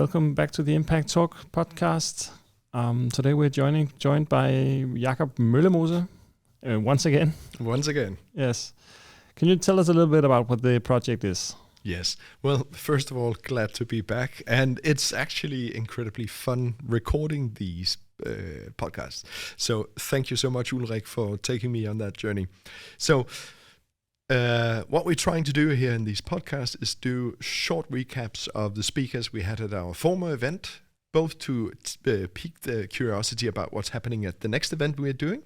welcome back to the Impact Talk podcast. Today we're joined by Jakob Møllemose once again. Once again. Yes. Can you tell us a little bit about what the project is? Yes. Well, first of all, glad to be back. And it's actually incredibly fun recording these podcasts. So thank you so much, Ulrik, for taking me on that journey. So what we're trying to do here in these podcasts is do short recaps of the speakers we had at our former event, both to pique the curiosity about what's happening at the next event we're doing,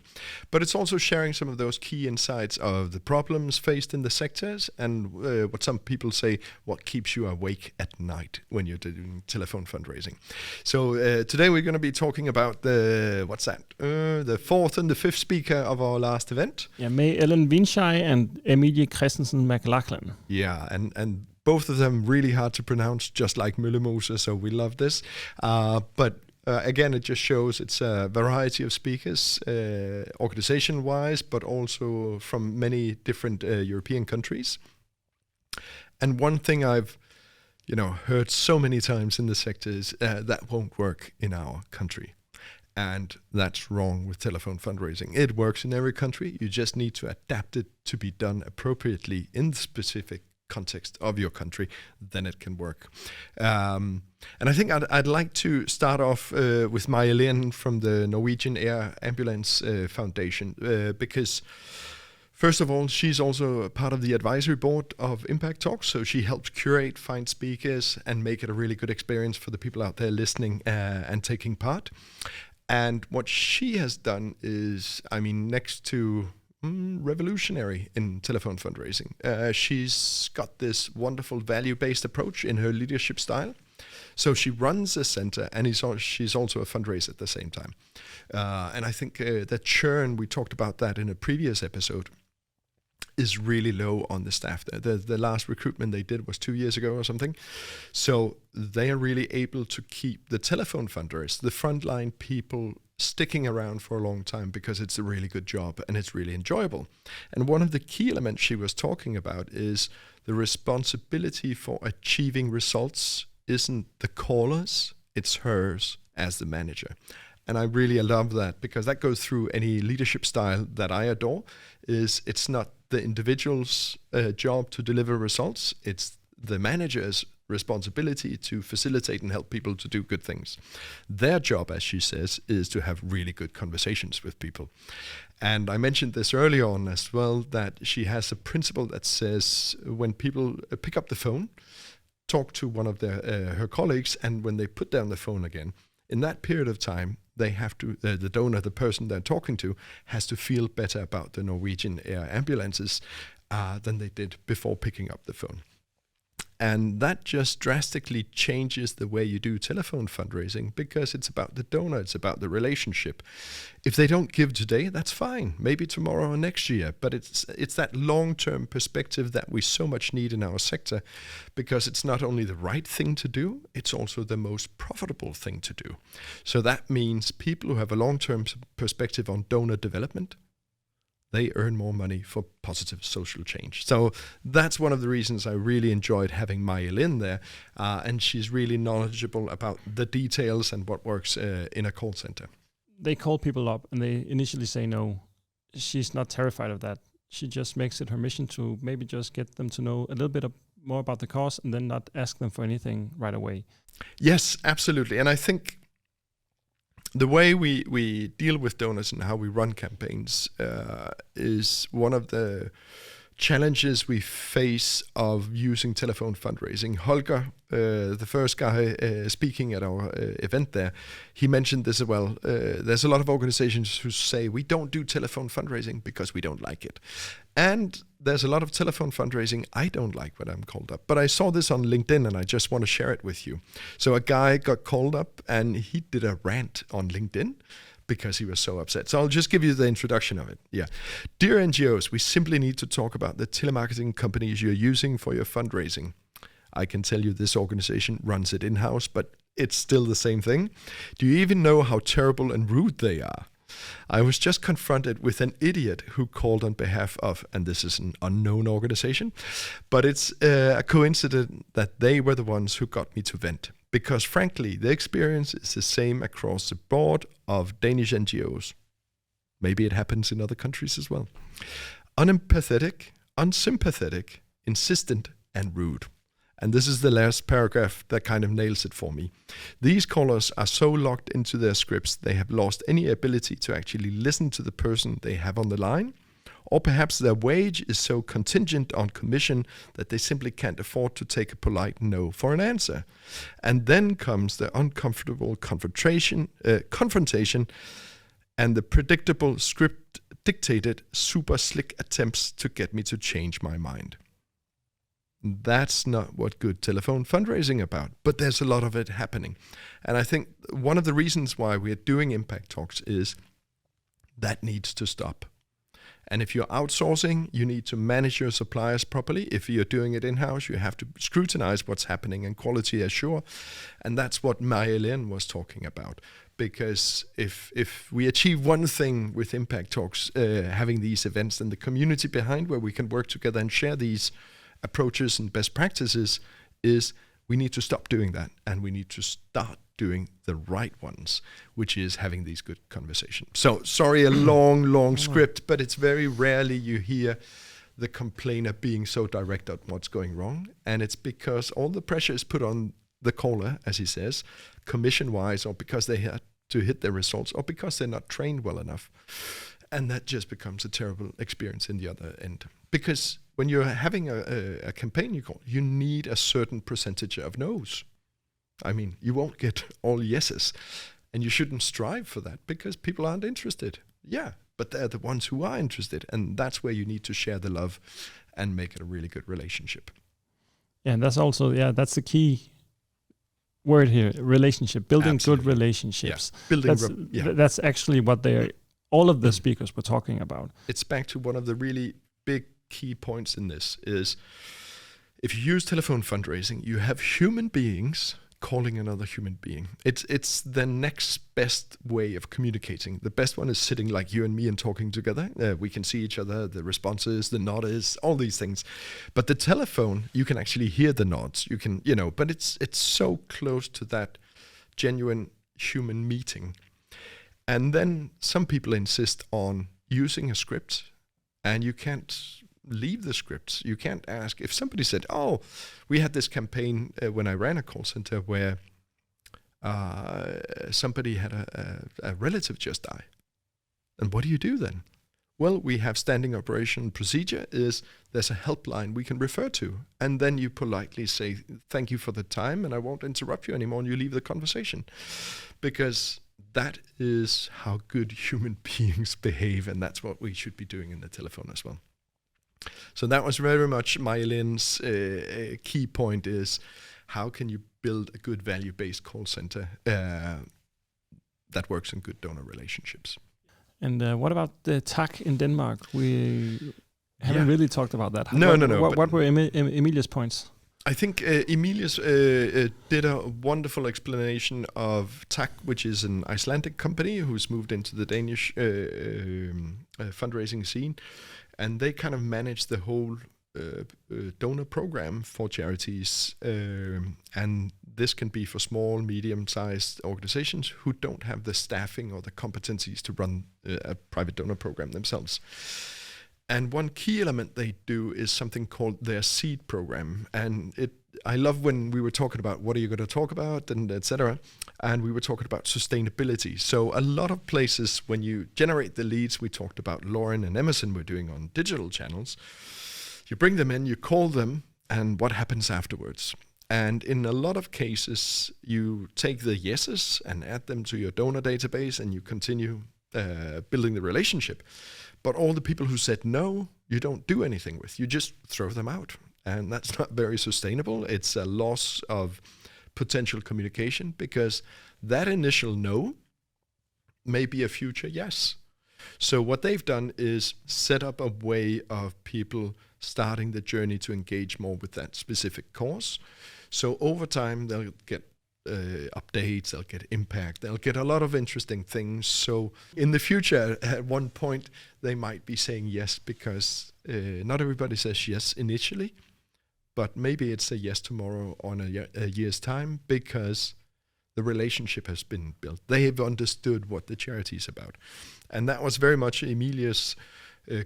but it's also sharing some of those key insights of the problems faced in the sectors and what some people say, what keeps you awake at night when you're doing telephone fundraising. So today we're going to be talking about the fourth and the fifth speaker of our last event. Yeah, May-Élen Vinaskei and Emilie Kristensen-McLachlan. Yeah, and both of them really hard to pronounce, just like Møllemose, so we love this. But again, it just shows it's a variety of speakers, organization-wise, but also from many different European countries. And one thing I've heard so many times in the sector is that won't work in our country. And that's wrong with telephone fundraising. It works in every country. You just need to adapt it to be done appropriately in the specific context of your country, then it can work. And I think I'd like to start off with May-Élen from the Norwegian Air Ambulance Foundation, because first of all, she's also a part of the advisory board of Impact Talk, so she helps curate, find speakers, and make it a really good experience for the people out there listening and taking part. And what she has done is, next to revolutionary in telephone fundraising. She's got this wonderful value-based approach in her leadership style. So she runs a center and she's also a fundraiser at the same time. And I think the churn, we talked about that in a previous episode, is really low on the staff there. The last recruitment they did was 2 years ago or something. So they are really able to keep the telephone funders, the frontline people, sticking around for a long time because it's a really good job and it's really enjoyable. And one of the key elements she was talking about is the responsibility for achieving results isn't the caller's, it's hers as the manager. And I really love that because that goes through any leadership style that I adore. It's not the individual's job to deliver results, it's the manager's responsibility to facilitate and help people to do good things. Their job, as she says, is to have really good conversations with people. And I mentioned this early on as well, that she has a principle that says when people pick up the phone, talk to one of her colleagues, and when they put down the phone again, in that period of time, they have to, the donor, the person they're talking to, has to feel better about the Norwegian air ambulances than they did before picking up the phone. And that just drastically changes the way you do telephone fundraising because it's about the donor, it's about the relationship. If they don't give today, that's fine, maybe tomorrow or next year, but it's that long-term perspective that we so much need in our sector because it's not only the right thing to do, it's also the most profitable thing to do. So that means people who have a long-term perspective on donor development, they earn more money for positive social change. So that's one of the reasons I really enjoyed having May-Élen there. And she's really knowledgeable about the details and what works in a call center. They call people up and they initially say no. She's not terrified of that. She just makes it her mission to maybe just get them to know a little bit more about the cause and then not ask them for anything right away. Yes, absolutely. And I think the way we deal with donors and how we run campaigns is one of the challenges we face of using telephone fundraising. Holger, the first guy speaking at our event there, he mentioned this as well. There's a lot of organizations who say we don't do telephone fundraising because we don't like it. And there's a lot of telephone fundraising I don't like when I'm called up. But I saw this on LinkedIn and I just want to share it with you. So a guy got called up and he did a rant on LinkedIn because he was so upset. So I'll just give you the introduction of it. Yeah. Dear NGOs, we simply need to talk about the telemarketing companies you're using for your fundraising. I can tell you this organization runs it in-house, but it's still the same thing. Do you even know how terrible and rude they are? I was just confronted with an idiot who called on behalf of, and this is an unknown organization, but it's a coincidence that they were the ones who got me to vent. because frankly, the experience is the same across the board of Danish NGOs. Maybe it happens in other countries as well. Unempathetic, unsympathetic, insistent, and rude. And this is the last paragraph that kind of nails it for me. These callers are so locked into their scripts, they have lost any ability to actually listen to the person they have on the line. Or perhaps their wage is so contingent on commission that they simply can't afford to take a polite no for an answer. And then comes the uncomfortable confrontation and the predictable script-dictated, super slick attempts to get me to change my mind. That's not what good telephone fundraising about, but there's a lot of it happening. And I think one of the reasons why we're doing impact talks is that needs to stop. And if you're outsourcing, you need to manage your suppliers properly. If you're doing it in-house, you have to scrutinize what's happening and quality assure. And that's what May-Élen was talking about. Because if we achieve one thing with impact talks, having these events and the community behind where we can work together and share these approaches and best practices, is we need to stop doing that and we need to start doing the right ones, which is having these good conversations. So sorry, a long script, but it's very rarely you hear the complainer being so direct on what's going wrong. And it's because all the pressure is put on the caller, as he says, commission-wise, or because they had to hit their results, or because they're not trained well enough. And that just becomes a terrible experience in the other end. Because when you're having a campaign you need a certain percentage of no's. I mean, you won't get all yeses. And you shouldn't strive for that because people aren't interested. Yeah, but they're the ones who are interested. And that's where you need to share the love and make it a really good relationship. Yeah, and that's also, that's the key word here, relationship, building Absolutely. good relationships. Yeah. That's actually what all of the speakers were talking about. It's back to one of the really big key points in this is if you use telephone fundraising, you have human beings calling another human being. It's the next best way of communicating. The best one is sitting like you and me and talking together. We can see each other, the responses, the nods, all these things. But the telephone, you can actually hear the nods. You can, but it's so close to that genuine human meeting. And then some people insist on using a script, and you can't leave the scripts. You can't ask. If somebody said, we had this campaign when I ran a call center where somebody had a relative just die. And what do you do then? Well, we have standing operation procedure is there's a helpline we can refer to. And then you politely say, thank you for the time, and I won't interrupt you anymore, and you leave the conversation. Because that is how good human beings behave, and that's what we should be doing in the telephone as well. So that was very much May-Élen's key point is how can you build a good value-based call center that works in good donor relationships. And what about the TAKK in Denmark? We haven't really talked about that. No. What were Emilie's points? I think Emilius did a wonderful explanation of TAKK, which is an Icelandic company who's moved into the Danish fundraising scene. And they kind of manage the whole donor program for charities. And this can be for small, medium-sized organizations who don't have the staffing or the competencies to run a private donor program themselves. And one key element they do is something called their seed program. And I love when we were talking about what are you going to talk about and et cetera. And we were talking about sustainability. So a lot of places when you generate the leads, we talked about Lauren and Emerson were doing on digital channels. You bring them in, you call them, and what happens afterwards? And in a lot of cases, you take the yeses and add them to your donor database and you continue building the relationship. But all the people who said no, you don't do anything with. You just throw them out. And that's not very sustainable. It's a loss of potential communication because that initial no may be a future yes. So what they've done is set up a way of people starting the journey to engage more with that specific cause. So over time, they'll get updates, they'll get impact, they'll get a lot of interesting things. So in the future, at one point, they might be saying yes because not everybody says yes initially, but maybe it's a yes tomorrow or a year's time because the relationship has been built. They have understood what the charity is about. And that was very much Emilia's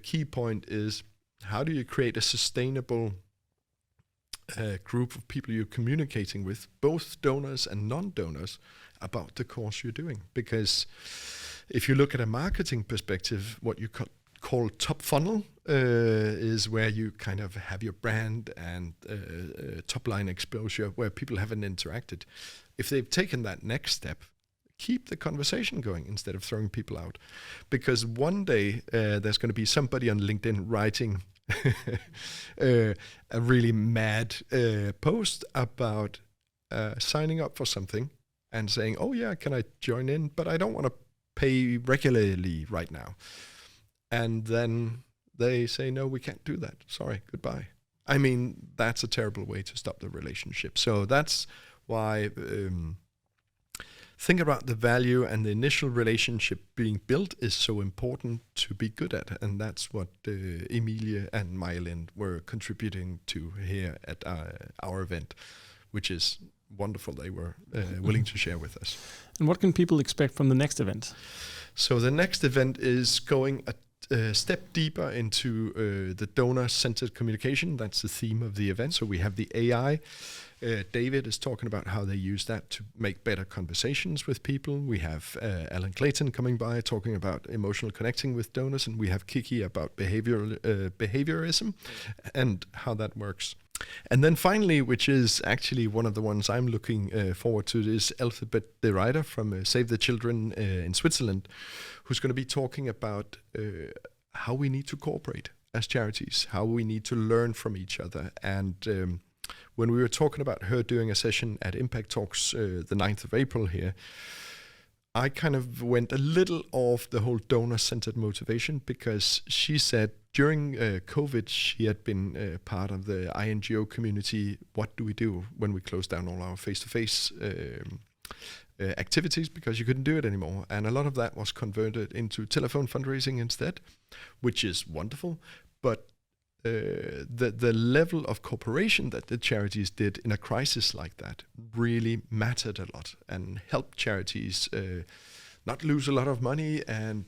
key point is, how do you create a sustainable group of people you're communicating with, both donors and non-donors, about the cause you're doing? Because if you look at a marketing perspective, what you call top funnel is where you kind of have your brand and top line exposure where people haven't interacted. If they've taken that next step, keep the conversation going instead of throwing people out. Because one day there's going to be somebody on LinkedIn writing a really mad post about signing up for something and saying, oh yeah, can I join in? But I don't want to pay regularly right now. And then they say, no, we can't do that. Sorry, goodbye. I mean, that's a terrible way to stop the relationship. So that's why think about the value, and the initial relationship being built is so important to be good at. And that's what Emilie and May-Élen were contributing to here at our event, which is wonderful they were willing to share with us. And what can people expect from the next event? So the next event is going a step deeper into the donor-centered communication. That's the theme of the event. So we have the AI. David is talking about how they use that to make better conversations with people. We have Alan Clayton coming by talking about emotional connecting with donors, and we have Kiki about behaviorism and how that works. And then finally, which is actually one of the ones I'm looking forward to, is Elizabeth de Ryder from Save the Children in Switzerland, who's going to be talking about how we need to cooperate as charities, how we need to learn from each other. And when we were talking about her doing a session at Impact Talks the 9th of April here, I kind of went a little off the whole donor-centered motivation, because she said during COVID, she had been part of the INGO community. What do we do when we close down all our face-to-face activities because you couldn't do it anymore? And a lot of that was converted into telephone fundraising instead, which is wonderful. But the level of cooperation that the charities did in a crisis like that really mattered a lot and helped charities not lose a lot of money and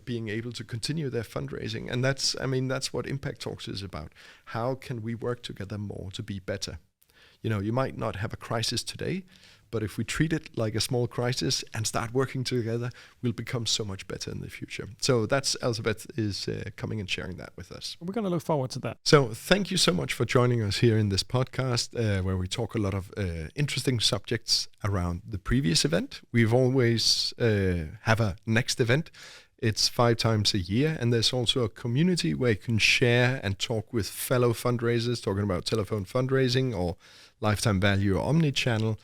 being able to continue their fundraising. And that's what Impact Talks is about. How can we work together more to be better? You know, you might not have a crisis today, but if we treat it like a small crisis and start working together, we'll become so much better in the future. So that's Elizabeth is coming and sharing that with us. We're going to look forward to that. So thank you so much for joining us here in this podcast where we talk a lot of interesting subjects around the previous event. We've always have a next event. It's 5 times a year, and there's also a community where you can share and talk with fellow fundraisers talking about telephone fundraising or lifetime value or omni-channel.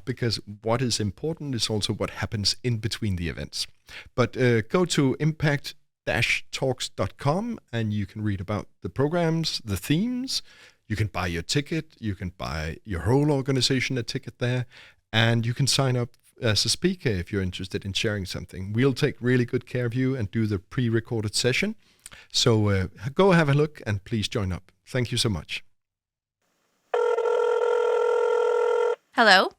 Because what is important is also what happens in between the events. But go to impact-talks.com and you can read about the programs, the themes. You can buy your ticket. You can buy your whole organization a ticket there. And you can sign up as a speaker if you're interested in sharing something. We'll take really good care of you and do the pre-recorded session. So go have a look and please join up. Thank you so much. Hello,